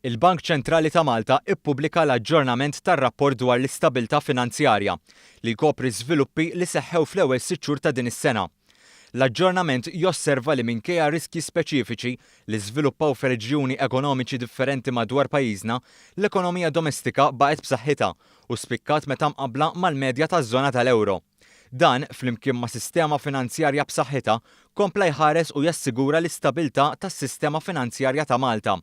Il-Bank Ċentrali ta' Malta ippubblika l-aġġornament tar-rapport dwar l-istabbiltà finanzjarja li jkopri żviluppi li seħħew fl-ewwel 6 xhur ta' din is-sena. L-aġġornament josserva li minkejja riskji speċifiċi li żviluppaw f'reġjuni ekonomiċi differenti madwar pajjiżna, l-ekonomija domestika baqgħet b'saħħitha u spikkat meta mqabbla mal-medja taż-żona tal-ewro. Dan, flimkien ma' sistema finanzjarja b'saħħitha, kompla jħares u jassigura l-istabilità tas-sistema finanzjarja ta' Malta.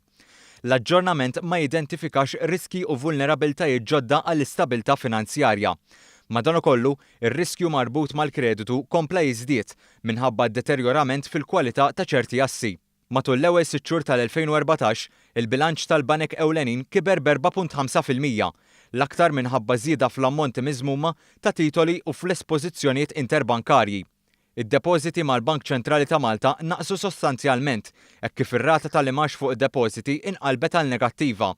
L-aġġornament ma jidentifikax riski u vulnerabbiltajiet ġodda għall-istabilità finanzjarja. Madankollu, ir-riskju marbut mal-kreditu kompla jiżdied minħabba d-deterjorament fil-kwalità ta' ċerti assi. Matul l-ewwel 6 xhur tal-2014, il-bilanċ tal-banek ewlenin kiber b'4.5%, l-aktar minħabba żieda fl-ammonti miżmuma ta' titoli u fl-espożizzjonijiet interbankarji. Id-depożiti mal-Bank Ċentrali ta' Malta naqsu sostanzjalment hekk kif ir-rata tal-imax fuq id-depożiti inqalbet għal negattiva.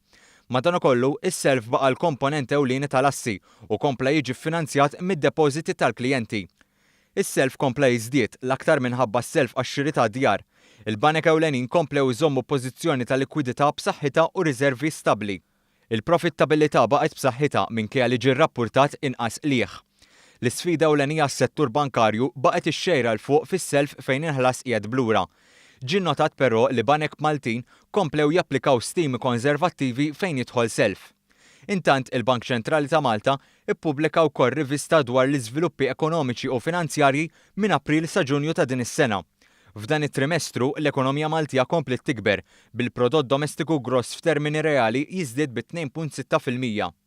Madankollu, is-self baqa' l-komponent ewlieni tal-assi u kompla jiġi ffinanzjat mid-depożiti tal-klijenti. Is-self kompla jiżdied l-aktar minħabba s-self għax-xiri ta' djar. Il-banek ewlenin komplew iżommu pożizzjoni ta' likwidità b'saħħitha u riservi stabbli. Il-profittabilità baqgħet b'saħħitha minkejja li ġie rrappurtat inqas qlieħ. L-isfida ewlenija s-settur bankarju baqgħet ixxejra l fuq fis-self fejn inħlas qiegħed blura. Ġie notat però li banek Maltin komplew japplikaw stimi konservattivi fejn jidħol self. Intant il-Bank Ċentrali ta' Malta ippubblika wkoll rivista dwar l-iżviluppi ekonomiċi u finanzjarji minn April sa Ġunju ta' din is-sena. F'dan it-trimestru l-ekonomija Maltija komplet tikber bil-prodott domestiku gross f'termini reali jiżdied b'2.6%.